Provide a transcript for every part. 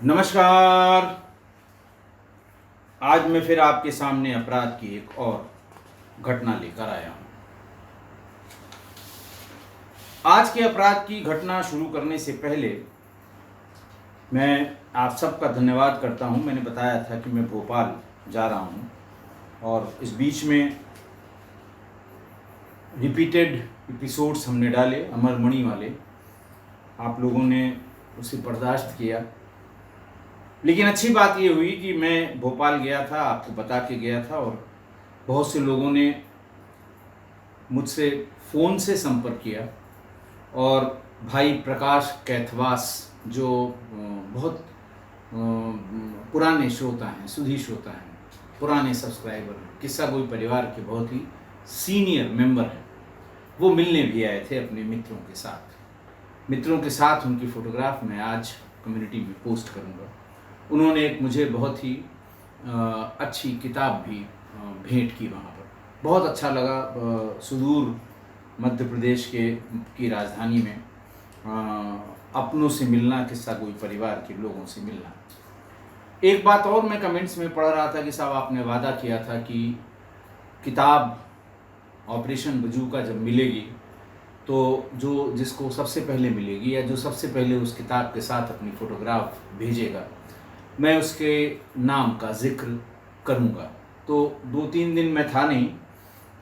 नमस्कार। आज मैं फिर आपके सामने अपराध की एक और घटना लेकर आया हूँ। आज के अपराध की घटना शुरू करने से पहले मैं आप सबका धन्यवाद करता हूँ। मैंने बताया था कि मैं भोपाल जा रहा हूँ और इस बीच में रिपीटेड एपिसोड्स हमने डाले अमरमणि वाले। आप लोगों ने उसे बर्दाश्त किया, लेकिन अच्छी बात ये हुई कि मैं भोपाल गया था, आपको बता के गया था और बहुत से लोगों ने मुझसे फ़ोन से संपर्क किया। और भाई प्रकाश कैथवास जो बहुत पुराने श्रोता हैं, सुधी श्रोता हैं, पुराने सब्सक्राइबर हैं, किस्सा गोई परिवार के बहुत ही सीनियर मेंबर हैं, वो मिलने भी आए थे अपने मित्रों के साथ उनकी फ़ोटोग्राफ मैं आज कम्युनिटी में पोस्ट करूँगा। उन्होंने एक मुझे बहुत ही अच्छी किताब भी भेंट की वहाँ पर। बहुत अच्छा लगा। सुदूर मध्य प्रदेश की राजधानी में अपनों से मिलना, किस्सा गोई परिवार के लोगों से मिलना। एक बात और मैं कमेंट्स में पढ़ रहा था कि साहब आपने वादा किया था कि किताब ऑपरेशन बजूका जब मिलेगी तो जिसको सबसे पहले मिलेगी या जो सबसे पहले उस किताब के साथ अपनी फ़ोटोग्राफ भेजेगा, मैं उसके नाम का जिक्र करूँगा। तो 2-3 दिन मैं था नहीं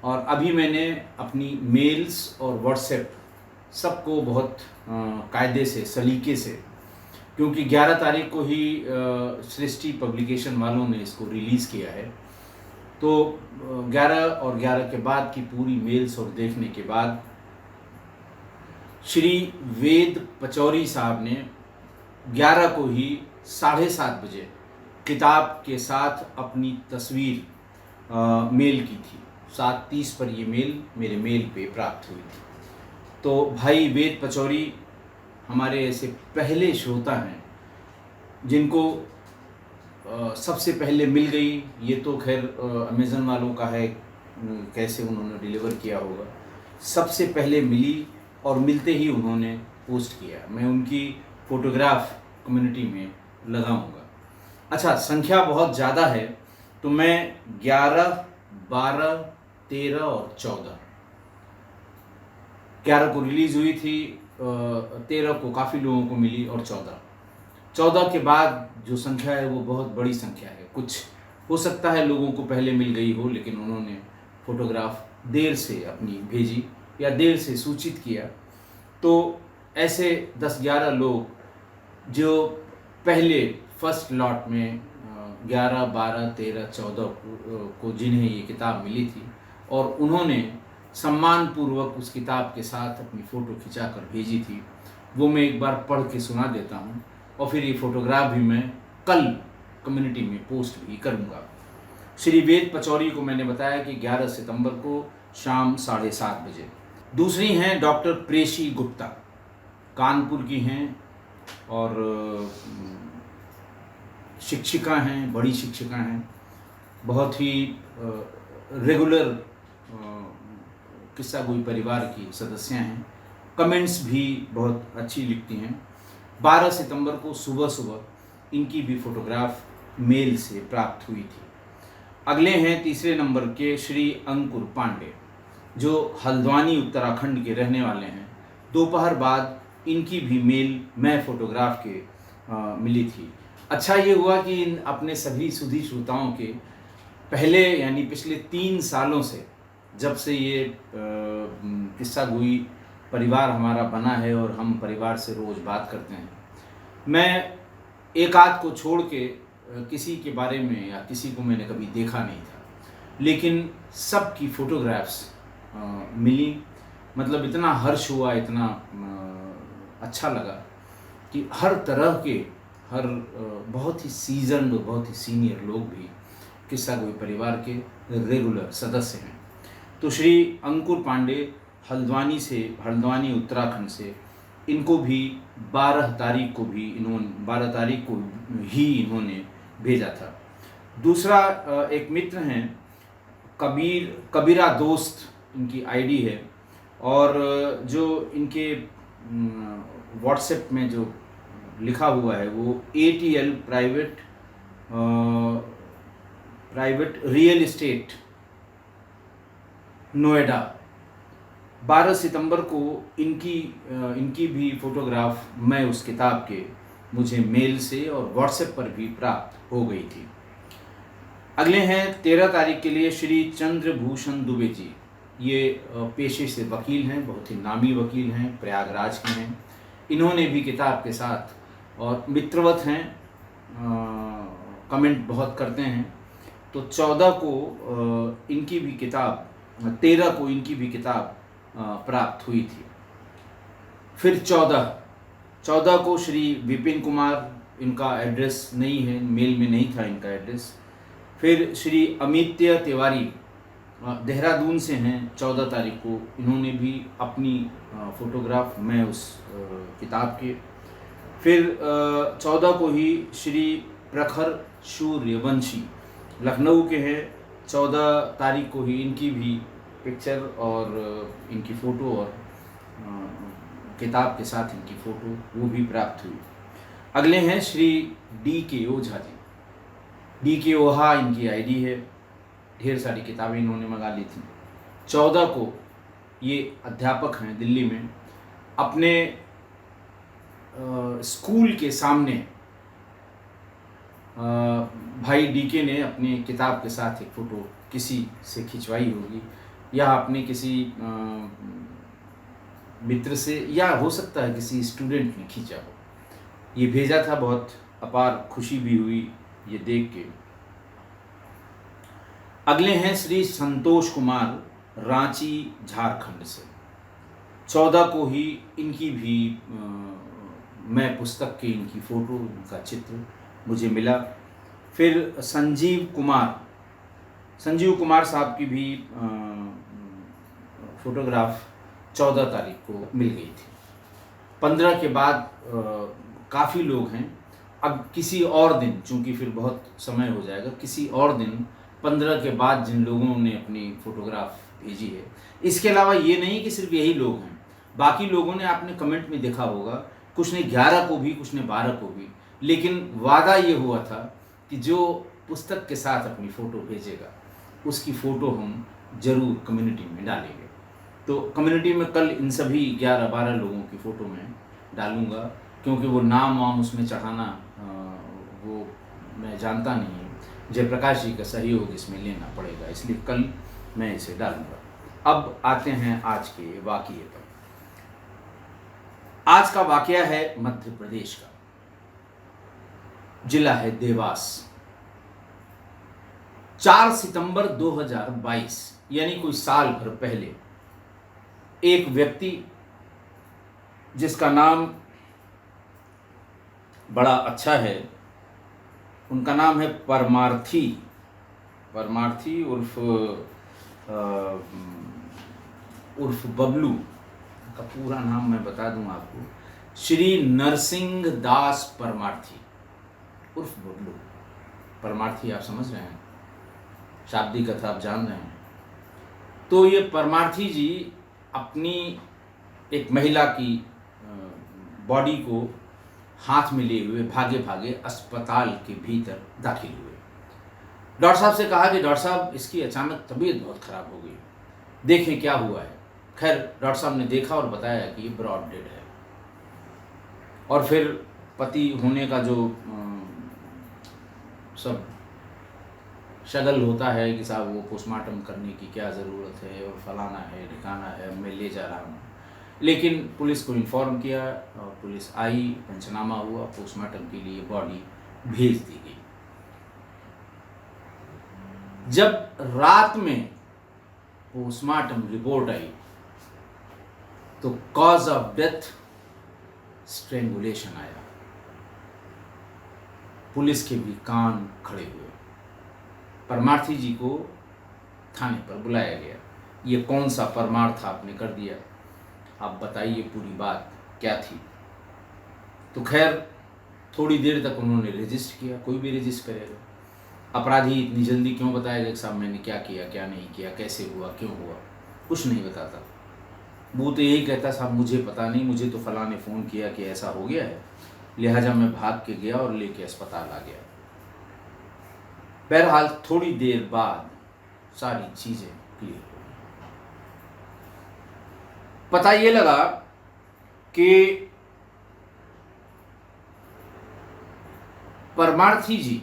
और अभी मैंने अपनी मेल्स और व्हाट्सएप सबको बहुत कायदे से, सलीके से, क्योंकि 11 तारीख को ही सृष्टि पब्लिकेशन वालों ने इसको रिलीज़ किया है, तो 11 और 11 के बाद की पूरी मेल्स और देखने के बाद श्री वेद पचौरी साहब ने 11 को ही 7:30 बजे किताब के साथ अपनी तस्वीर मेल की थी। 7:30 पर ये मेल मेरे मेल पे प्राप्त हुई थी। तो भाई वेद पचौरी हमारे ऐसे पहले श्रोता हैं जिनको सबसे पहले मिल गई। ये तो खैर अमेज़न वालों का है, कैसे उन्होंने डिलीवर किया होगा। सबसे पहले मिली और मिलते ही उन्होंने पोस्ट किया। मैं उनकी फ़ोटोग्राफ कम्युनिटी में लगाऊंगा। अच्छा, संख्या बहुत ज़्यादा है तो मैं 11, 12, 13 और 11 को रिलीज़ हुई थी, 13 को काफ़ी लोगों को मिली और 14 के बाद जो संख्या है वो बहुत बड़ी संख्या है। कुछ हो सकता है लोगों को पहले मिल गई हो, लेकिन उन्होंने फ़ोटोग्राफ देर से अपनी भेजी या देर से सूचित किया। तो ऐसे 10-11 लोग जो पहले फर्स्ट लॉट में 11, 12, 13, 14 को जिन्हें ये किताब मिली थी और उन्होंने सम्मानपूर्वक उस किताब के साथ अपनी फ़ोटो खिंचाकर भेजी थी, वो मैं एक बार पढ़ के सुना देता हूँ और फिर ये फ़ोटोग्राफ भी मैं कल कम्युनिटी में पोस्ट भी करूँगा। श्री वेद पचौरी को मैंने बताया कि 11 सितंबर को शाम 7:30 बजे। दूसरी हैं डॉक्टर प्रेशी गुप्ता, कानपुर की हैं और शिक्षिका हैं, बड़ी शिक्षिका हैं, बहुत ही रेगुलर किस्सा गोई परिवार की सदस्य हैं। कमेंट्स भी बहुत अच्छी लिखती हैं। 12 सितंबर को सुबह इनकी भी फ़ोटोग्राफ मेल से प्राप्त हुई थी। अगले हैं तीसरे नंबर के श्री अंकुर पांडे, जो हल्द्वानी उत्तराखंड के रहने वाले हैं। दोपहर बाद इनकी भी मेल मैं फ़ोटोग्राफ के मिली थी। अच्छा ये हुआ कि इन अपने सभी सुधी श्रोताओं के पहले यानी पिछले 3 सालों से, जब से ये किस्सा गोई परिवार हमारा बना है और हम परिवार से रोज़ बात करते हैं, मैं एक आध को छोड़ के किसी के बारे में या किसी को मैंने कभी देखा नहीं था, लेकिन सब की फ़ोटोग्राफ्स मिली। मतलब इतना हर्ष हुआ, इतना अच्छा लगा कि हर तरह के बहुत ही सीजन्ड और बहुत ही सीनियर लोग भी किस्सा गोई परिवार के रेगुलर सदस्य हैं। तो श्री अंकुर पांडे हल्द्वानी उत्तराखंड से, इनको भी 12 तारीख को ही इन्होंने भेजा था। दूसरा एक मित्र हैं कबीरा दोस्त इनकी आईडी है, और जो इनके व्हाट्सएप में जो लिखा हुआ है वो ATL private real estate Noida. 12 सितंबर को इनकी भी फ़ोटोग्राफ मैं उस किताब के मुझे मेल से और व्हाट्सएप पर भी प्राप्त हो गई थी। अगले हैं 13 तारीख के लिए श्री चंद्रभूषण दुबे जी। ये पेशे से वकील हैं, बहुत ही नामी वकील हैं, प्रयागराज के हैं। इन्होंने भी किताब के साथ और मित्रवत हैं, कमेंट बहुत करते हैं। तो 14 को इनकी भी किताब, 13 को इनकी भी किताब प्राप्त हुई थी। फिर 14 को श्री विपिन कुमार, इनका एड्रेस नहीं है, मेल में नहीं था इनका एड्रेस। फिर श्री अमित्य तिवारी देहरादून से हैं, 14 तारीख को इन्होंने भी अपनी फ़ोटोग्राफ मैं उस किताब के। फिर 14 को ही श्री प्रखर सूर्यवंशी लखनऊ के हैं, 14 तारीख को ही इनकी भी पिक्चर और इनकी फ़ोटो और किताब के साथ इनकी फ़ोटो वो भी प्राप्त हुई। अगले हैं श्री DK ओझा जी। DK ओहा इनकी ID है, ढेर सारी किताबें इन्होंने मंगा ली थी। 14 को ये अध्यापक हैं दिल्ली में, अपने स्कूल के सामने भाई DK ने अपनी किताब के साथ एक फ़ोटो किसी से खिंचवाई होगी, या अपने किसी मित्र से, या हो सकता है किसी स्टूडेंट ने खींचा हो। ये भेजा था, बहुत अपार खुशी भी हुई ये देख के। अगले हैं श्री संतोष कुमार, रांची झारखंड से। 14 को ही इनकी भी मैं पुस्तक के इनकी फ़ोटो, इनका चित्र मुझे मिला। फिर संजीव कुमार साहब की भी फ़ोटोग्राफ 14 तारीख को मिल गई थी। 15 के बाद काफ़ी लोग हैं। अब किसी और दिन, चूँकि फिर बहुत समय हो जाएगा, किसी और दिन 15 के बाद जिन लोगों ने अपनी फ़ोटोग्राफ भेजी है, इसके अलावा ये नहीं कि सिर्फ यही लोग हैं, बाकी लोगों ने आपने कमेंट में देखा होगा, कुछ ने 11 को भी, कुछ ने 12 को भी, लेकिन वादा ये हुआ था कि जो पुस्तक के साथ अपनी फ़ोटो भेजेगा उसकी फ़ोटो हम ज़रूर कम्युनिटी में डालेंगे। तो कम्युनिटी में कल इन सभी 11-12 लोगों की फ़ोटो मैं डालूँगा, क्योंकि वो नाम वाम उसमें चढ़ाना वो मैं जानता नहीं हूँ, जयप्रकाश जी का सहयोग इसमें लेना पड़ेगा, इसलिए कल मैं इसे डालूँगा। अब आते हैं आज के वाक़ये पर। आज का वाक़या है मध्य प्रदेश का, जिला है देवास। 4 सितंबर 2022 यानी कोई साल भर पहले एक व्यक्ति जिसका नाम बड़ा अच्छा है, उनका नाम है परमार्थी उर्फ बबलू, का पूरा नाम मैं बता दूं आपको, श्री नरसिंह दास परमार्थी उर्फ बबलू। परमार्थी आप समझ रहे हैं, शाब्दिक कथा आप जान रहे हैं। तो ये परमार्थी जी अपनी एक महिला की बॉडी को हाथ में लिए हुए भागे भागे अस्पताल के भीतर दाखिल हुए। डॉक्टर साहब से कहा कि डॉक्टर साहब इसकी अचानक तबीयत बहुत ख़राब हो गई, देखें क्या हुआ है। खैर डॉक्टर साहब ने देखा और बताया कि ये ब्रॉड डेड है। और फिर पति होने का जो सब शगल होता है कि साहब वो पोस्टमार्टम करने की क्या ज़रूरत है और फलाना है ढिकाना है, मैं ले जा रहा हूँ। लेकिन पुलिस को इन्फॉर्म किया और पुलिस आई, पंचनामा हुआ, पोस्टमार्टम के लिए बॉडी भेज दी गई। जब रात में पोस्टमार्टम रिपोर्ट आई तो कॉज ऑफ डेथ स्ट्रेंगुलेशन आया। पुलिस के भी कान खड़े हुए। परमार्थी जी को थाने पर बुलाया गया। ये कौन सा परमार्थ आपने कर दिया, आप बताइए पूरी बात क्या थी। तो खैर थोड़ी देर तक उन्होंने रजिस्टर किया, कोई भी रजिस्टर करेगा। अपराधी इतनी जल्दी क्यों बताएगा कि साहब मैंने क्या किया क्या नहीं किया, कैसे हुआ क्यों हुआ, कुछ नहीं बताता। वो तो यही कहता साहब मुझे पता नहीं, मुझे तो फलां ने फ़ोन किया कि ऐसा हो गया है लिहाजा मैं भाग के गया और लेके अस्पताल आ गया। बहरहाल थोड़ी देर बाद सारी चीजें क्लियर हो गई। पता ये लगा कि परमार्थी जी,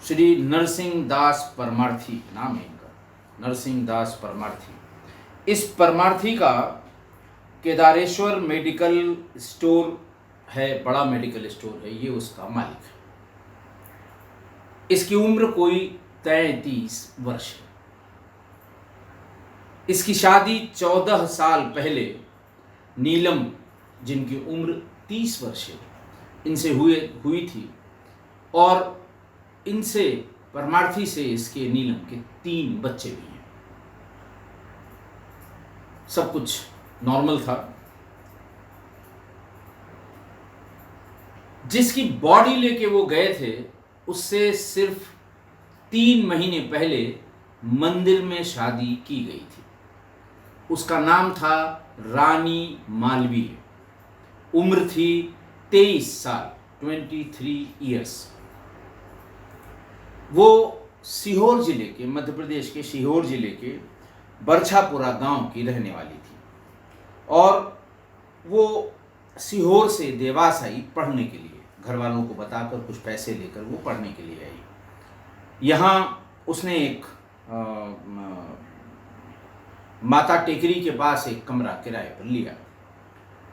श्री नरसिंह दास परमार्थी नाम है इनका, नरसिंह दास परमार्थी। इस परमार्थी का केदारेश्वर मेडिकल स्टोर है, बड़ा मेडिकल स्टोर है, ये उसका मालिक है। इसकी उम्र कोई 33 वर्ष है। इसकी शादी 14 साल पहले नीलम, जिनकी उम्र 30 वर्ष है, इनसे हुई थी और इनसे परमार्थी से इसके नीलम के 3 बच्चे भी हैं। सब कुछ नॉर्मल था। जिसकी बॉडी लेके वो गए थे उससे सिर्फ 3 महीने पहले मंदिर में शादी की गई थी। उसका नाम था रानी मालवीय। उम्र थी 23 साल, 23 ईयर्स। वो सीहोर जिले के, मध्य प्रदेश के सीहोर जिले के बरछापुरा गांव की रहने वाली थी और वो सीहोर से देवास आई पढ़ने के लिए। घर वालों को बताकर कुछ पैसे लेकर वो पढ़ने के लिए आई। यहाँ उसने एक माता टेकरी के पास एक कमरा किराए पर लिया,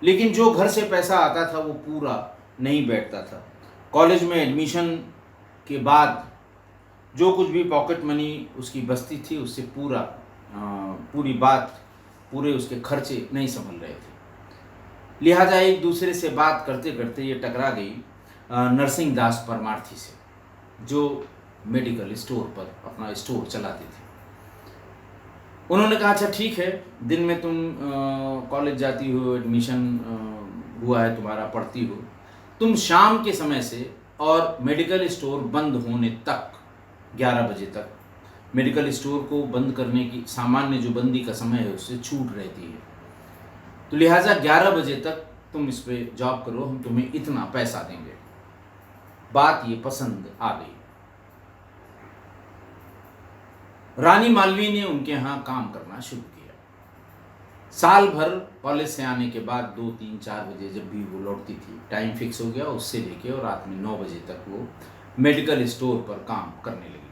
लेकिन जो घर से पैसा आता था वो पूरा नहीं बैठता था। कॉलेज में एडमिशन के बाद जो कुछ भी पॉकेट मनी उसकी बचती थी उससे पूरे उसके खर्चे नहीं संभल रहे थे। लिहाजा एक दूसरे से बात करते करते ये टकरा गई नरसिंह दास परमार्थी से, जो मेडिकल स्टोर पर अपना स्टोर चलाते थे। उन्होंने कहा अच्छा ठीक है, दिन में तुम कॉलेज जाती हो, एडमिशन हुआ है तुम्हारा, पढ़ती हो, तुम शाम के समय से और मेडिकल स्टोर बंद होने तक 11 बजे तक, मेडिकल स्टोर को बंद करने की सामान्य जो बंदी का समय है उससे छूट रहती है, तो लिहाजा 11 बजे तक तुम इस पे जॉब करो, हम तुम्हें इतना पैसा देंगे। बात ये पसंद आ गई। रानी मालवीय ने उनके यहाँ काम करना शुरू किया। साल भर कॉलेज से आने के बाद 2, 3, 4 बजे जब भी वो लौटती थी, टाइम फिक्स हो गया उससे लेके और रात में 9 बजे तक वो मेडिकल स्टोर पर काम करने लगी।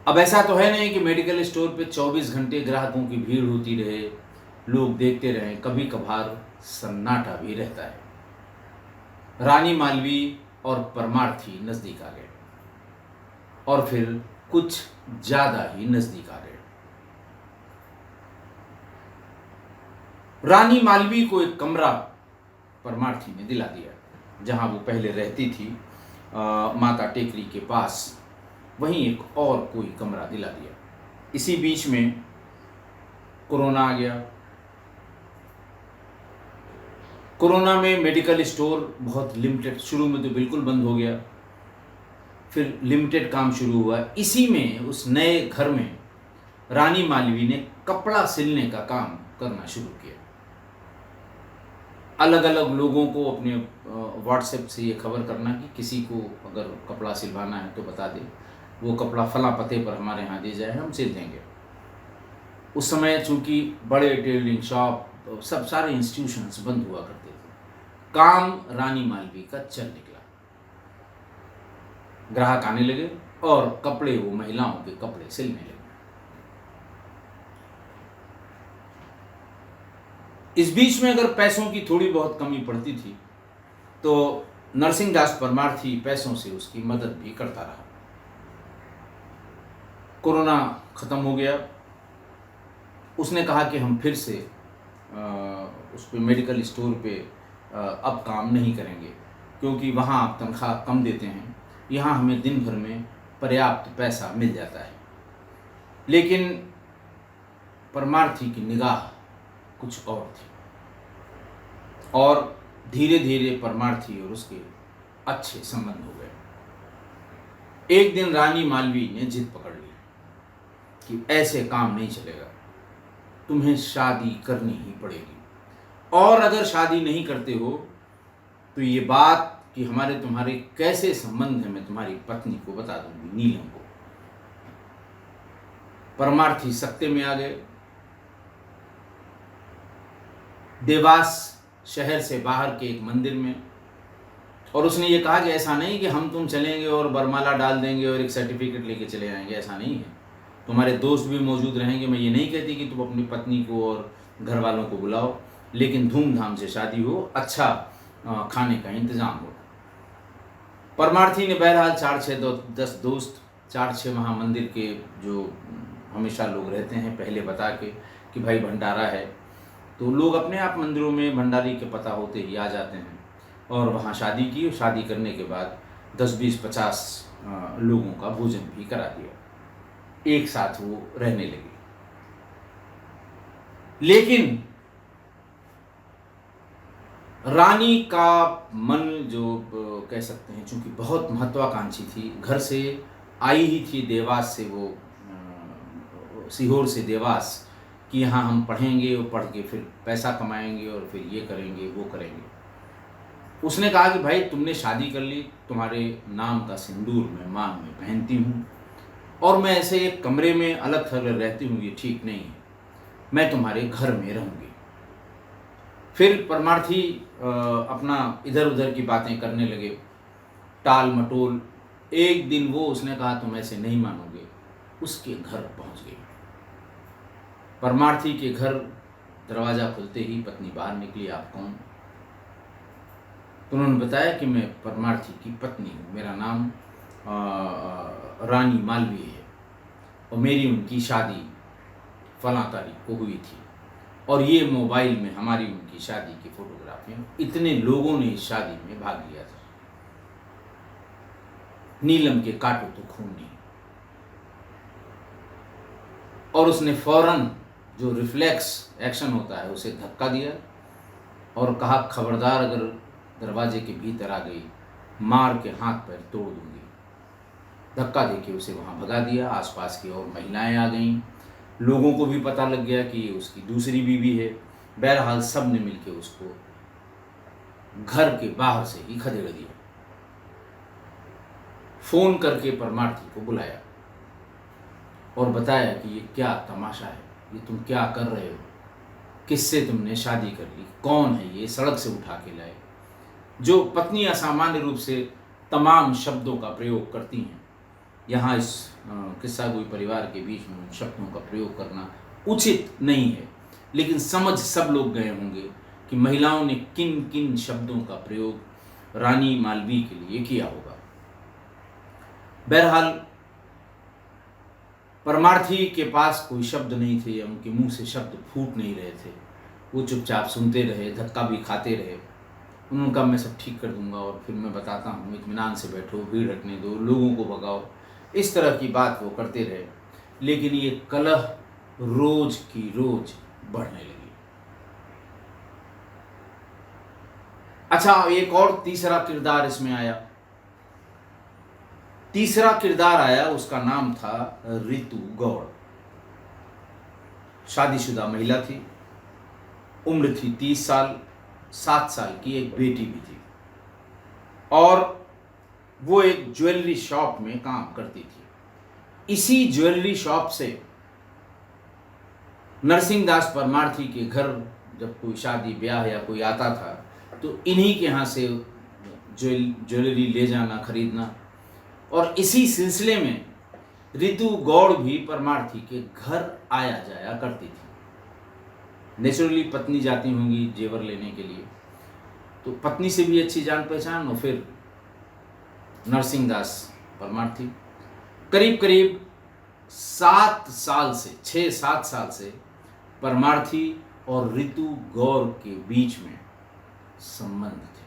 अब ऐसा तो है नहीं कि मेडिकल स्टोर पे 24 घंटे ग्राहकों की भीड़ होती रहे, लोग देखते रहे, कभी कभार सन्नाटा भी रहता है। रानी मालवीय और परमार्थी नजदीक आ गए और फिर कुछ ज्यादा ही नजदीक आ गए। रानी मालवीय को एक कमरा परमार्थी ने दिला दिया, जहां वो पहले रहती थी माता टेकरी के पास, वहीं एक और कोई कमरा दिला दिया। इसी बीच में कोरोना आ गया। कोरोना में मेडिकल स्टोर बहुत लिमिटेड, शुरू में तो बिल्कुल बंद हो गया, फिर लिमिटेड काम शुरू हुआ। इसी में उस नए घर में रानी मालवीय ने कपड़ा सिलने का काम करना शुरू किया। अलग अलग लोगों को अपने व्हाट्सएप से ये खबर करना कि किसी को अगर कपड़ा सिलवाना है तो बता दे, वो कपड़ा फला पते पर हमारे यहाँ दे जाए, हम सिल देंगे। उस समय चूंकि बड़े टेलरिंग शॉप, सब सारे इंस्टीट्यूशंस बंद हुआ करते थे, काम रानी मालवीय का चल निकला। ग्राहक आने लगे और कपड़े, वो महिलाओं के कपड़े सिलने लगे। इस बीच में अगर पैसों की थोड़ी बहुत कमी पड़ती थी तो नरसिंह दास परमार्थी पैसों से उसकी मदद भी करता रहा। कोरोना खत्म हो गया, उसने कहा कि हम फिर से उस पे मेडिकल स्टोर पे अब काम नहीं करेंगे, क्योंकि वहाँ आप तनख्वाह कम देते हैं, यहाँ हमें दिन भर में पर्याप्त पैसा मिल जाता है। लेकिन परमार्थी की निगाह कुछ और थी और धीरे धीरे परमार्थी और उसके अच्छे संबंध हो गए। एक दिन रानी मालवीय ने जिद पकड़ ली कि ऐसे काम नहीं चलेगा, तुम्हें शादी करनी ही पड़ेगी और अगर शादी नहीं करते हो तो ये बात कि हमारे तुम्हारे कैसे संबंध है मैं तुम्हारी पत्नी को बता दूंगी, नीलम को। परमार्थी सत्य में आ गए। देवास शहर से बाहर के एक मंदिर में, और उसने ये कहा कि ऐसा नहीं कि हम तुम चलेंगे और बरमाला डाल देंगे और एक सर्टिफिकेट लेके चले आएंगे, ऐसा नहीं है। तुम्हारे दोस्त भी मौजूद रहेंगे। मैं ये नहीं कहती कि तुम अपनी पत्नी को और घर वालों को बुलाओ, लेकिन धूमधाम से शादी हो, अच्छा खाने का इंतजाम हो। परमार्थी ने बहरहाल 4-6-10 दोस्त, 4-6 वहाँ मंदिर के जो हमेशा लोग रहते हैं पहले बता के कि भाई भंडारा है, तो लोग अपने आप मंदिरों में भंडारी के पता होते ही आ जाते हैं। और वहाँ शादी की। शादी करने के बाद 10-20-50 लोगों का भोजन भी करा दिया। एक साथ वो रहने लगे। लेकिन रानी का मन जो कह सकते हैं, चूंकि बहुत महत्वाकांक्षी थी, घर से आई ही थी देवास से, वो सीहोर से देवास, कि यहाँ हम पढ़ेंगे और पढ़ के फिर पैसा कमाएंगे और फिर ये करेंगे वो करेंगे। उसने कहा कि भाई तुमने शादी कर ली, तुम्हारे नाम का सिंदूर मैं मांग में पहनती हूँ, और मैं ऐसे एक कमरे में अलग थलग रहती हूँ, ये ठीक नहीं है, मैं तुम्हारे घर में रहूँगी। फिर परमार्थी अपना इधर उधर की बातें करने लगे, टाल मटोल। एक दिन वो उसने कहा तुम ऐसे नहीं मानोगे, उसके घर पहुँच गई। परमार्थी के घर दरवाज़ा खुलते ही पत्नी बाहर निकली। आप कौन? तो उन्होंने बताया कि मैं परमार्थी की पत्नी हूँ, मेरा नाम रानी मालवीय है, और मेरी उनकी शादी फलां तारीख को हुई थी, और ये मोबाइल में हमारी उनकी शादी की फोटोग्राफियाँ, इतने लोगों ने इस शादी में भाग लिया था। नीलम के काटो तो खून नहीं। और उसने फौरन जो रिफ्लेक्स एक्शन होता है उसे धक्का दिया और कहा खबरदार अगर दरवाजे के भीतर आ गई, मार के हाथ पैर तोड़ दूंगी। धक्का देके उसे वहाँ भगा दिया। आसपास की और महिलाएं आ गईं, लोगों को भी पता लग गया कि ये उसकी दूसरी बीवी है। बहरहाल सब ने मिलकर उसको घर के बाहर से ही खदेड़ दिया। फोन करके परमार्थी को बुलाया और बताया कि ये क्या तमाशा है, ये तुम क्या कर रहे हो, किससे तुमने शादी कर ली, कौन है ये, सड़क से उठा के लाए। जो पत्नी असामान्य रूप से तमाम शब्दों का प्रयोग करती हैं, यहाँ इस किस्सा गोई परिवार के बीच में शब्दों का प्रयोग करना उचित नहीं है, लेकिन समझ सब लोग गए होंगे कि महिलाओं ने किन किन शब्दों का प्रयोग रानी मालवीय के लिए किया होगा। बहरहाल परमार्थी के पास कोई शब्द नहीं थे, या उनके मुंह से शब्द फूट नहीं रहे थे। वो चुपचाप सुनते रहे, धक्का भी खाते रहे। उन्होंने कहा मैं सब ठीक कर दूंगा और फिर मैं बताता हूँ, इत्मीनान से बैठो, भीड़ हटने दो, लोगों को भगाओ। इस तरह की बात वो करते रहे, लेकिन ये कलह रोज की रोज बढ़ने लगी। अच्छा, एक और तीसरा किरदार इसमें आया। तीसरा किरदार आया, उसका नाम था रितु गौड़। शादीशुदा महिला थी, उम्र थी 30 साल, 7 साल की एक बेटी भी थी, और वो एक ज्वेलरी शॉप में काम करती थी। इसी ज्वेलरी शॉप से नरसिंहदास परमार्थी के घर जब कोई शादी ब्याह या कोई आता था तो इन्हीं के यहाँ से ज्वेलरी ले जाना, खरीदना। और इसी सिलसिले में रितु गौड़ भी परमार्थी के घर आया जाया करती थी। नेचुरली पत्नी जाती होंगी जेवर लेने के लिए, तो पत्नी से भी अच्छी जान पहचान। और फिर नरसिंहदास परमार्थी करीब करीब 7 साल से, 6-7 साल से परमार्थी और रितु गौड़ के बीच में संबंध थे।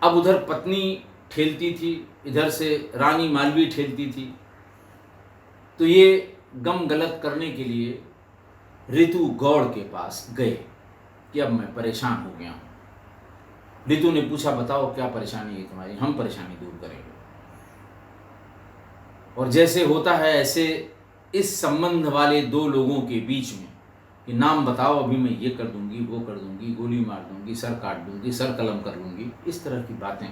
अब उधर पत्नी ठेलती थी, इधर से रानी मालवीय ठेलती थी, तो ये गम गलत करने के लिए रितु गौड़ के पास गए कि अब मैं परेशान हो गया हूँ। रितु ने पूछा बताओ क्या परेशानी है तुम्हारी, हम परेशानी दूर करेंगे। और जैसे होता है ऐसे इस संबंध वाले दो लोगों के बीच में कि नाम बताओ, अभी मैं ये कर दूंगी, वो कर दूंगी, गोली मार दूंगी, सर काट दूंगी, सर कलम कर लूँगी। इस तरह की बातें,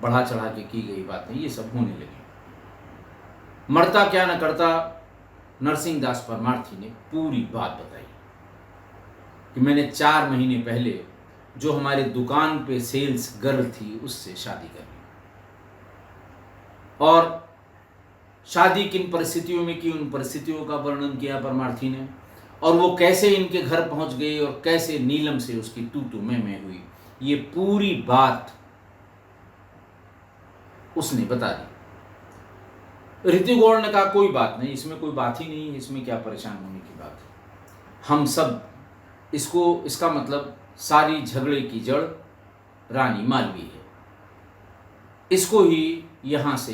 बढ़ा चढ़ा के की गई बातें, ये सब होने लगी। मरता क्या न करता, नरसिंह दास परमार्थी ने पूरी बात बताई कि मैंने 4 महीने पहले जो हमारे दुकान पे सेल्स गर्ल थी उससे शादी कर ली, और शादी किन परिस्थितियों में की, उन परिस्थितियों का वर्णन किया परमार्थी ने, और वो कैसे इनके घर पहुंच गई और कैसे नीलम से उसकी तू मैं हुई, ये पूरी बात उसने बता दी। ऋतु गौड़ ने कहा कोई बात नहीं, इसमें कोई बात ही नहीं है, इसमें क्या परेशान होने की बात है। हम सब इसका मतलब सारी झगड़े की जड़ रानी मालवी है, इसको ही यहाँ से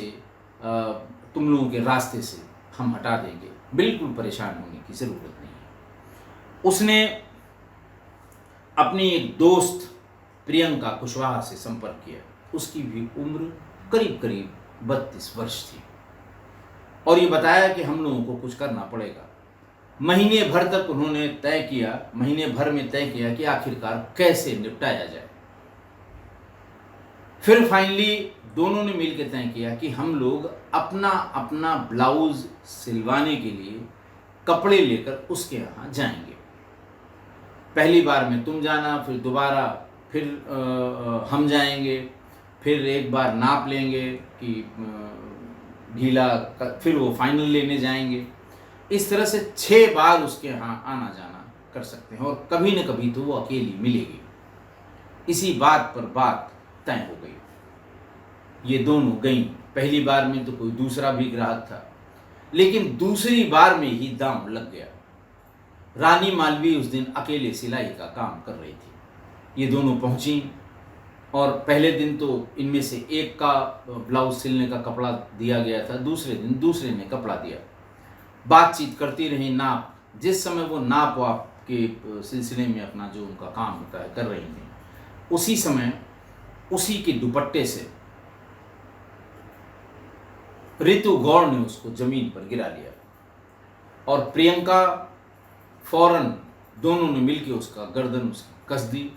तुम लोगों के रास्ते से हम हटा देंगे, बिल्कुल परेशान होने की ज़रूरत नहीं है। उसने अपनी एक दोस्त प्रियंका कुशवाहा से संपर्क किया, उसकी भी उम्र करीब करीब 32 वर्ष थी, और ये बताया कि हम लोगों को कुछ करना पड़ेगा। महीने भर तक उन्होंने महीने भर में तय किया कि आखिरकार कैसे निपटाया जाए। फिर फाइनली दोनों ने मिलकर तय किया कि हम लोग अपना अपना ब्लाउज सिलवाने के लिए कपड़े लेकर उसके यहाँ जाएंगे। पहली बार में तुम जाना, फिर दोबारा फिर हम जाएंगे, फिर एक बार नाप लेंगे कि ढीला, फिर वो फाइनल लेने जाएंगे। इस तरह से 6 बार उसके यहाँ आना जाना कर सकते हैं, और कभी न कभी तो वो अकेली मिलेगी। इसी बात पर बात तय हो गई। ये दोनों गईं। पहली बार में तो कोई दूसरा भी ग्राहक था, लेकिन दूसरी बार में ही दांव लग गया। रानी मालवी उस दिन अकेले सिलाई का काम कर रही थी। ये दोनों पहुंची, और पहले दिन तो इनमें से एक का ब्लाउज सिलने का कपड़ा दिया गया था, दूसरे दिन दूसरे ने कपड़ा दिया। बातचीत करती रही, नाप, जिस समय वो नाप वाप के सिलसिले में अपना जो उनका काम होता है कर रही थी, उसी समय उसी के दुपट्टे से ऋतु गौड़ ने उसको जमीन पर गिरा लिया, और प्रियंका फौरन दोनों ने मिलकर उसका गर्दन उसकी कस दी।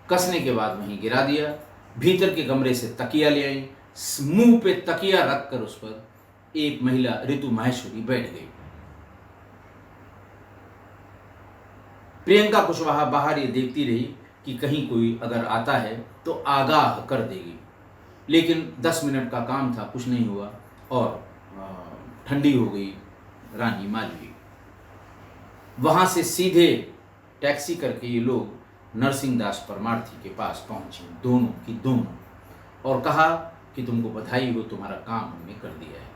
कसने के बाद वहीं गिरा दिया। भीतर के कमरे से तकिया ले आई, मुंह पे तकिया रखकर उस पर एक महिला ऋतु माहेश्वरी बैठ गई। प्रियंका कुशवाहा बाहर ये देखती रही कि कहीं कोई अगर आता है तो आगाह कर देगी, लेकिन 10 मिनट का काम था, कुछ नहीं हुआ, और ठंडी हो गई रानी मालवी। वहाँ से सीधे टैक्सी करके ये लोग नरसिंह दास परमार्थी के पास पहुँचे, दोनों की दोनों, और कहा कि तुमको बधाई हो, तुम्हारा काम हमने कर दिया है,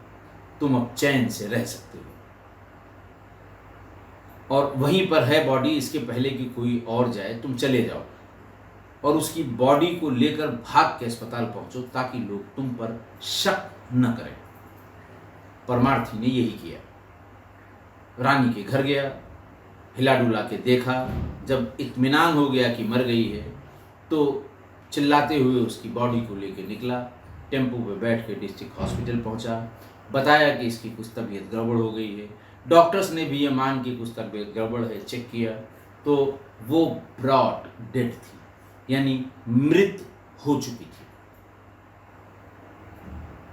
तुम अब चैन से रह सकते हो, और वहीं पर है बॉडी, इसके पहले कि कोई और जाए तुम चले जाओ, और उसकी बॉडी को लेकर भाग के अस्पताल पहुंचो ताकि लोग तुम पर शक न करें। परमार्थी ने यही किया। रानी के घर गया, हिला डुला के देखा, जब इत्मीनान हो गया कि मर गई है तो चिल्लाते हुए उसकी बॉडी को लेकर निकला। टेम्पो पे बैठ के डिस्ट्रिक्ट हॉस्पिटल पहुंचा, बताया कि इसकी कुछ तबीयत गड़बड़ हो गई है। डॉक्टर्स ने भी ये मान की कुछ तबीयत गड़बड़ है, चेक किया तो वो ब्रॉड डेड थी, यानी मृत हो चुकी थी।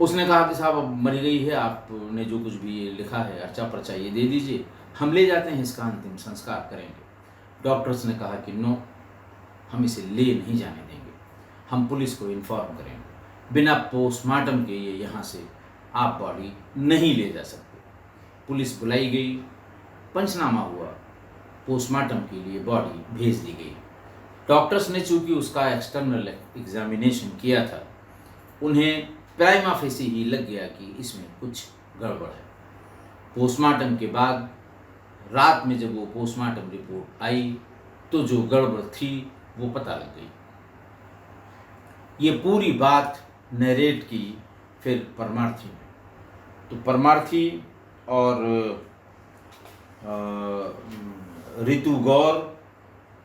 उसने कहा कि साहब अब मर गई है, आपने जो कुछ भी ये लिखा है अर्चा पर्चा ये दे दीजिए, हम ले जाते हैं, इसका अंतिम संस्कार करेंगे। डॉक्टर्स ने कहा कि नो, हम इसे ले नहीं जाने देंगे, हम पुलिस को इन्फॉर्म करेंगे, बिना पोस्टमार्टम के ये यहाँ से आप बॉडी नहीं ले जा सकते। पुलिस बुलाई गई, पंचनामा हुआ, पोस्टमार्टम के लिए बॉडी भेज दी गई। डॉक्टर्स ने चूंकि उसका एक्सटर्नल एग्जामिनेशन किया था, उन्हें प्राइमा फेसी ही लग गया कि इसमें कुछ गड़बड़ है। पोस्टमार्टम के बाद रात में जब वो पोस्टमार्टम रिपोर्ट आई तो जो गड़बड़ थी वो पता लग गई। ये पूरी बात नरेट की फिर परमार्थी ने। तो परमार्थी और ऋतु गौर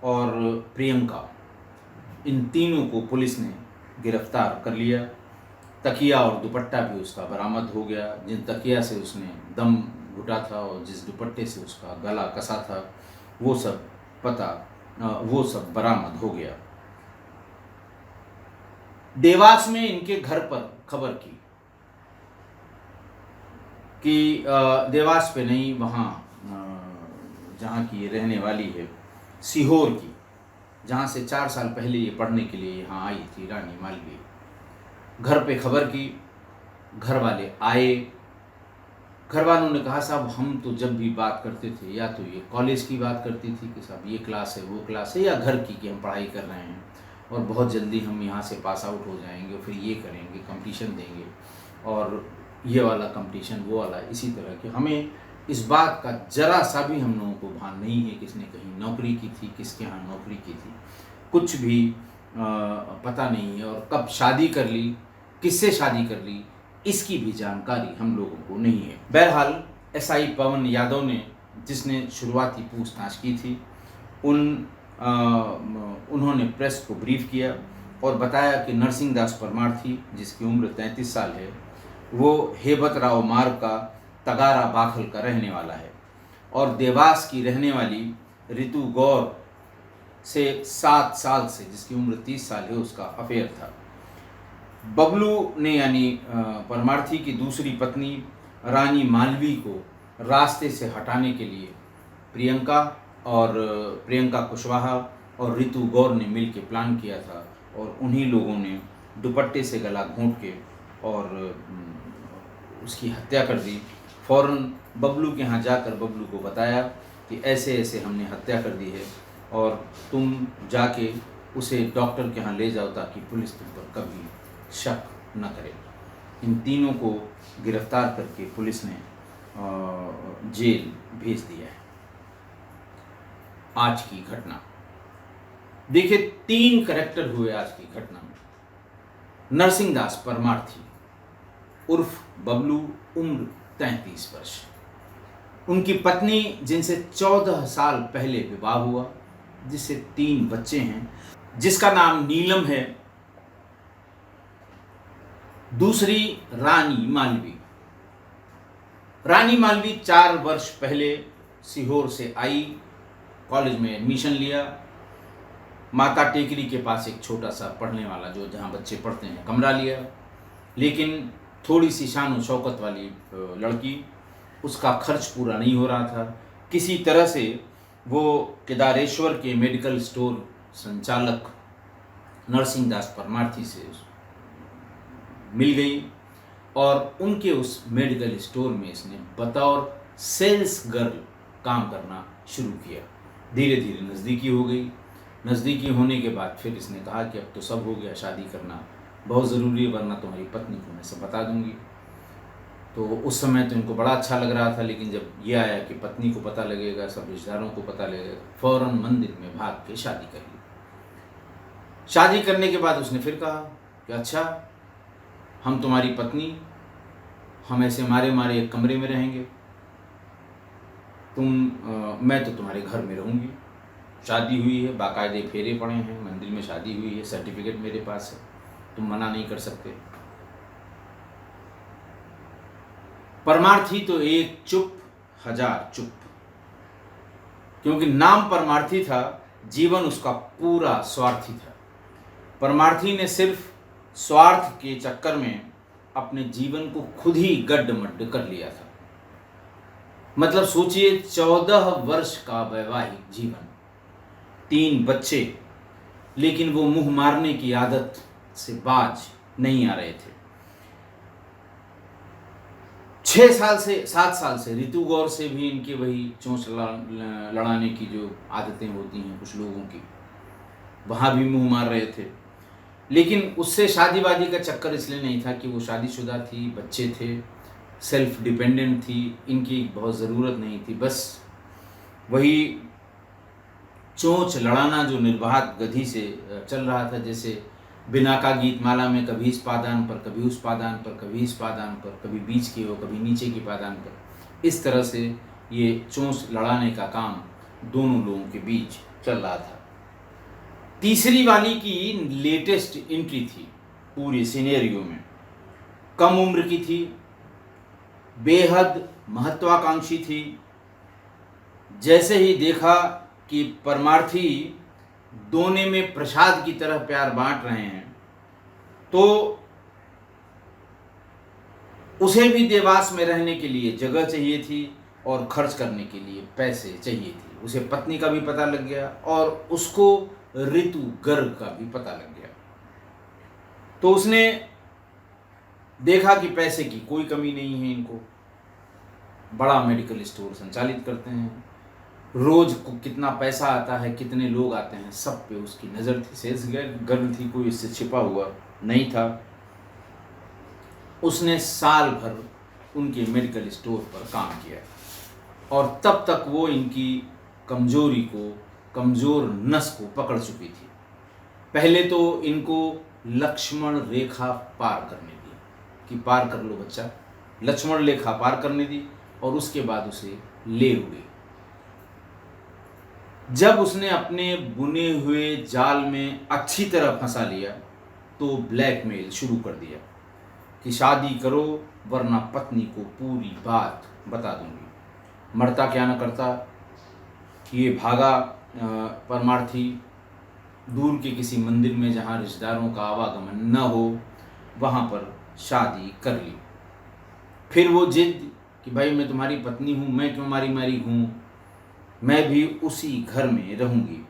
और प्रियंका, इन तीनों को पुलिस ने गिरफ्तार कर लिया। तकिया और दुपट्टा भी उसका बरामद हो गया। जिन तकिया से उसने दम घुटा था और जिस दुपट्टे से उसका गला कसा था वो सब वो सब बरामद हो गया। देवास में इनके घर पर खबर की कि देवास पे नहीं, वहाँ जहाँ की ये रहने वाली है, सीहोर की, जहाँ से 4 साल पहले ये पढ़ने के लिए यहाँ आई थी, रानी मालवी। घर पे खबर की, घर वाले आए। घर वालों ने कहा साहब हम तो जब भी बात करते थे या तो ये कॉलेज की बात करती थी कि साहब ये क्लास है वो क्लास है, या घर की कि हम पढ़ाई कर रहे हैं और बहुत जल्दी हम यहाँ से पास आउट हो जाएंगे और फिर ये करेंगे, कंपटीशन देंगे और ये वाला कंपटीशन वो वाला, इसी तरह के। हमें इस बात का जरा सा भी हम लोगों को भान नहीं है किसने कहीं नौकरी की थी, किसके यहाँ नौकरी की थी, कुछ भी पता नहीं है। और कब शादी कर ली, किससे शादी कर ली, इसकी भी जानकारी हम लोगों को नहीं है। बहरहाल एसआई पवन यादव ने, जिसने शुरुआती पूछताछ की थी, उन्होंने प्रेस को ब्रीफ किया और बताया कि नरसिंह दास परमार थी, जिसकी उम्र 33 साल है, वो हेबतराव मार्ग का तगारा बाखल का रहने वाला है और देवास की रहने वाली ऋतु गौर से 7 साल से, जिसकी उम्र 30 साल है, उसका अफेयर था। बबलू ने यानी परमार्थी की दूसरी पत्नी रानी मालवी को रास्ते से हटाने के लिए प्रियंका कुशवाहा और ऋतु गौर ने मिलकर प्लान किया था और उन्हीं लोगों ने दुपट्टे से गला घोंट के और उसकी हत्या कर दी। फ़ौरन बबलू के यहाँ जाकर बबलू को बताया कि ऐसे ऐसे हमने हत्या कर दी है और तुम जाके उसे डॉक्टर के यहाँ ले जाओ ताकि पुलिस तुम पर कभी शक न करे। इन तीनों को गिरफ्तार करके पुलिस ने जेल भेज दिया है। आज की घटना देखिए, 3 कैरेक्टर हुए आज की घटना में। नरसिंह दास परमार्थी उर्फ बबलू, उम्र 33 वर्ष, उनकी पत्नी जिनसे 14 साल पहले विवाह हुआ, जिससे 3 बच्चे हैं, जिसका नाम नीलम है। दूसरी रानी मालवी। रानी मालवी 4 वर्ष पहले सीहोर से आई, कॉलेज में एडमिशन लिया, माता टेकरी के पास एक छोटा सा पढ़ने वाला जो जहाँ बच्चे पढ़ते हैं कमरा लिया, लेकिन थोड़ी सी शान शौकत वाली लड़की, उसका खर्च पूरा नहीं हो रहा था। किसी तरह से वो केदारेश्वर के मेडिकल स्टोर संचालक नरसिंह दास परमार्थी से मिल गई और उनके उस मेडिकल स्टोर में इसने बतौर सेल्स गर्ल काम करना शुरू किया। धीरे धीरे नज़दीकी हो गई। नज़दीकी होने के बाद फिर इसने कहा कि अब तो सब हो गया, शादी करना बहुत ज़रूरी है, वरना तुम्हारी पत्नी को मैं सब बता दूंगी। तो उस समय तो इनको बड़ा अच्छा लग रहा था, लेकिन जब ये आया कि पत्नी को पता लगेगा, सब रिश्तेदारों को पता लगेगा, फ़ौरन मंदिर में भाग के शादी कर ली। शादी करने के बाद उसने फिर कहा कि अच्छा, हम तुम्हारी पत्नी, हम ऐसे मारे मारे एक कमरे में रहेंगे, मैं तो तुम्हारे घर में रहूँगी। शादी हुई है, बाकायदे फेरे पड़े हैं, मंदिर में शादी हुई है, सर्टिफिकेट मेरे पास है, तुम मना नहीं कर सकते। परमार्थी तो एक चुप, 1000 चुप, क्योंकि नाम परमार्थी था, जीवन उसका पूरा स्वार्थी था। परमार्थी ने सिर्फ स्वार्थ के चक्कर में अपने जीवन को खुद ही गड्ढमड्ढ कर लिया था। मतलब सोचिए, 14 वर्ष का वैवाहिक जीवन, 3 बच्चे, लेकिन वो मुंह मारने की आदत से बाज नहीं आ रहे थे। 7 साल से ऋतु गौर से भी इनकी वही चोंच लड़ाने की जो आदतें होती हैं कुछ लोगों की, वहाँ भी मुंह मार रहे थे। लेकिन उससे शादीवादी का चक्कर इसलिए नहीं था कि वो शादीशुदा थी, बच्चे थे, सेल्फ डिपेंडेंट थी, इनकी बहुत ज़रूरत नहीं थी। बस वही चोंच लड़ाना जो निर्बाध गति से चल रहा था, जैसे बिना का गीत माला में कभी इस पादान पर, कभी उस पादान पर, कभी इस पादान पर, कभी बीच की हो, कभी नीचे की पादान पर, इस तरह से ये चोंच लड़ाने का काम दोनों लोगों के बीच चल रहा था। तीसरी वाली की लेटेस्ट एंट्री थी पूरे सिनेरियो में। कम उम्र की थी, बेहद महत्वाकांक्षी थी। जैसे ही देखा कि परमार्थी दोने में प्रसाद की तरह प्यार बांट रहे हैं, तो उसे भी देवास में रहने के लिए जगह चाहिए थी और खर्च करने के लिए पैसे चाहिए थे। उसे पत्नी का भी पता लग गया और उसको ऋतु गर्ग का भी पता लग गया। तो उसने देखा कि पैसे की कोई कमी नहीं है, इनको बड़ा मेडिकल स्टोर संचालित करते हैं, रोज को कितना पैसा आता है, कितने लोग आते हैं, सब पे उसकी नज़र थी। सेल्स गर्ल थी, कोई इससे छिपा हुआ नहीं था। उसने साल भर उनके मेडिकल स्टोर पर काम किया और तब तक वो इनकी कमजोरी को, कमज़ोर नस को पकड़ चुकी थी। पहले तो इनको लक्ष्मण रेखा पार करने दी कि पार कर लो बच्चा, लक्ष्मण रेखा पार करने दी और उसके बाद उसे ले हुए। जब उसने अपने बुने हुए जाल में अच्छी तरह फंसा लिया तो ब्लैकमेल शुरू कर दिया कि शादी करो वरना पत्नी को पूरी बात बता दूंगी। मरता क्या न करता, ये भागा परमार्थी दूर के किसी मंदिर में जहाँ रिश्तेदारों का आवागमन न हो, वहाँ पर शादी कर ली। फिर वो जिद कि भाई मैं तुम्हारी पत्नी हूँ, मैं क्यों मारी मारी हूँ, मैं भी उसी घर में रहूँगी।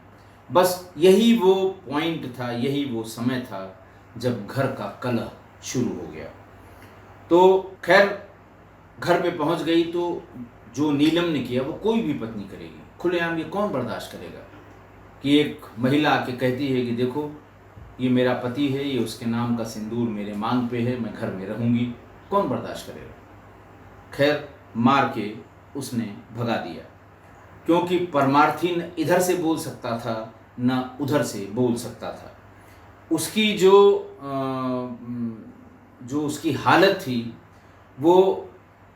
बस यही वो पॉइंट था, यही वो समय था जब घर का कलह शुरू हो गया। तो खैर घर पे पहुंच गई तो जो नीलम ने किया वो कोई भी पत्नी करेगी। खुलेआम ये कौन बर्दाश्त करेगा कि एक महिला आके कहती है कि देखो ये मेरा पति है, ये उसके नाम का सिंदूर मेरे मांग पे है, मैं घर में रहूँगी, कौन बर्दाश्त करेगा। खैर मार के उसने भगा दिया, क्योंकि परमार्थी न इधर से बोल सकता था न उधर से बोल सकता था। उसकी जो उसकी हालत थी वो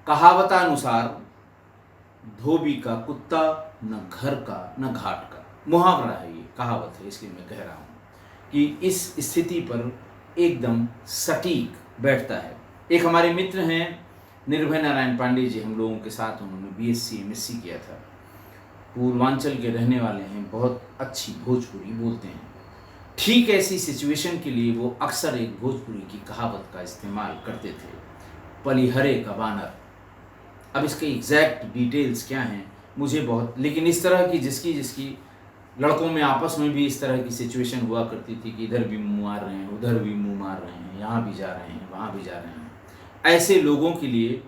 कहावतानुसार धोबी का कुत्ता न घर का न घाट का। मुहावरा है, ये कहावत है, इसलिए मैं कह रहा हूँ कि इस स्थिति पर एकदम सटीक बैठता है। एक हमारे मित्र हैं निर्भय नारायण पांडे जी, हम लोगों के साथ उन्होंने BSc MSc किया था, पूर्वांचल के रहने वाले हैं, बहुत अच्छी भोजपुरी बोलते हैं। ठीक ऐसी सिचुएशन के लिए वो अक्सर एक भोजपुरी की कहावत का इस्तेमाल करते थे, पलिहरे का बानर। अब इसके एग्जैक्ट डिटेल्स क्या हैं मुझे बहुत, लेकिन इस तरह की जिसकी लड़कों में आपस में भी इस तरह की सिचुएशन हुआ करती थी कि इधर भी मुँह मार रहे हैं, उधर भी मुँह मार रहे हैं, यहाँ भी जा रहे हैं, वहाँ भी जा रहे हैं। ऐसे लोगों के लिए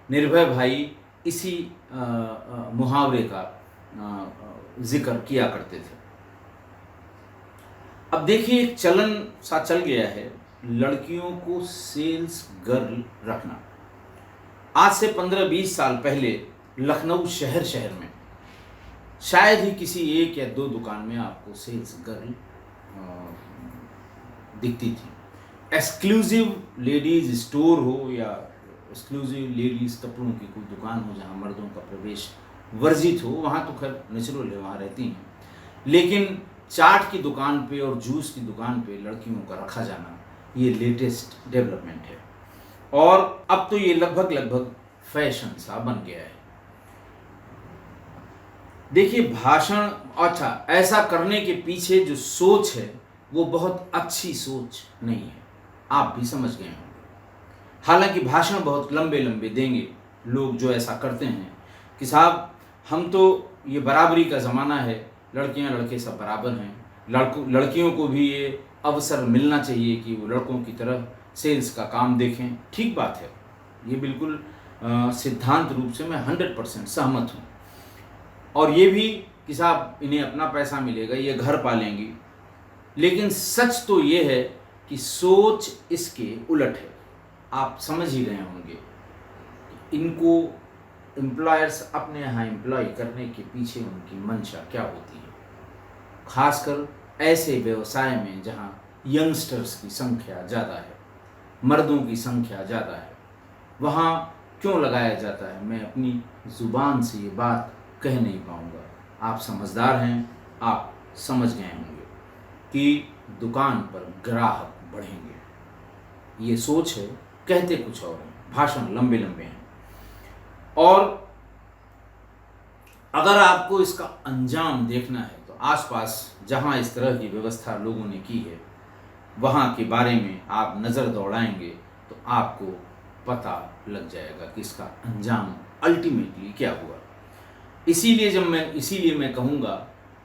निर्भय भाई इसी मुहावरे का जिक्र किया करते थे। अब देखिए एक चलन सा चल गया है लड़कियों को सेल्स गर्ल रखना। आज से 15-20 साल पहले लखनऊ शहर में शायद ही किसी एक या दो दुकान में आपको सेल्स गर्ल दिखती थी। एक्सक्लूसिव लेडीज़ स्टोर हो या एक्सक्लूसिव लेडीज़ कपड़ों की कोई दुकान हो जहाँ मर्दों का प्रवेश वर्जित हो, वहाँ तो खैर नेचुरल है, वहाँ रहती हैं। लेकिन चाट की दुकान पे और जूस की दुकान पे लड़कियों का रखा जाना ये लेटेस्ट डेवलपमेंट है और अब तो ये लगभग फैशन सा बन गया है। देखिए भाषण, अच्छा ऐसा करने के पीछे जो सोच है वो बहुत अच्छी सोच नहीं है, आप भी समझ गए होंगे। हालांकि भाषण बहुत लंबे देंगे लोग जो ऐसा करते हैं कि साहब हम तो ये बराबरी का ज़माना है, लड़कियां लड़के सब बराबर हैं, लड़कियों को भी ये अवसर मिलना चाहिए कि वो लड़कों की तरह सेल्स का काम देखें। ठीक बात है, ये बिल्कुल सिद्धांत रूप से मैं 100% सहमत हूँ। और ये भी कि साहब इन्हें अपना पैसा मिलेगा, ये घर पालेंगी। लेकिन सच तो ये है कि सोच इसके उलट है। आप समझ ही रहे होंगे इनको एम्प्लॉयर्स अपने यहाँ एम्प्लॉय करने के पीछे उनकी मंशा क्या होती है। खासकर ऐसे व्यवसाय में जहाँ यंगस्टर्स की संख्या ज़्यादा है, मर्दों की संख्या ज़्यादा है, वहाँ क्यों लगाया जाता है, मैं अपनी ज़ुबान से ये बात कह नहीं पाऊँगा। आप समझदार हैं, आप समझ गए होंगे कि दुकान पर ग्राहक बढ़ेंगे। ये सोच है, कहते कुछ और हैं, भाषण लंबे हैं। और अगर आपको इसका अंजाम देखना है तो आसपास जहाँ इस तरह की व्यवस्था लोगों ने की है वहाँ के बारे में आप नज़र दौड़ाएंगे तो आपको पता लग जाएगा कि इसका अंजाम अल्टीमेटली क्या हुआ। इसीलिए मैं कहूँगा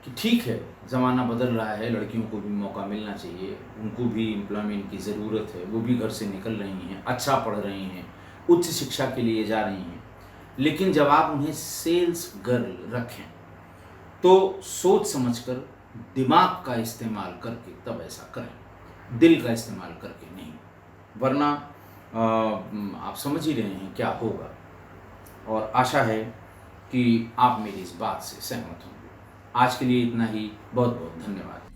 कि ठीक है, ज़माना बदल रहा है, लड़कियों को भी मौका मिलना चाहिए, उनको भी एम्प्लॉयमेंट की ज़रूरत है, वो भी घर से निकल रही हैं, अच्छा पढ़ रही हैं, उच्च शिक्षा के लिए जा रही हैं। लेकिन जब आप उन्हें सेल्स गर्ल रखें तो सोच समझकर, दिमाग का इस्तेमाल करके तब ऐसा करें, दिल का इस्तेमाल करके नहीं, वरना आप समझ ही रहे हैं क्या होगा। और आशा है कि आप मेरी इस बात से सहमत होंगे। आज के लिए इतना ही। बहुत बहुत धन्यवाद।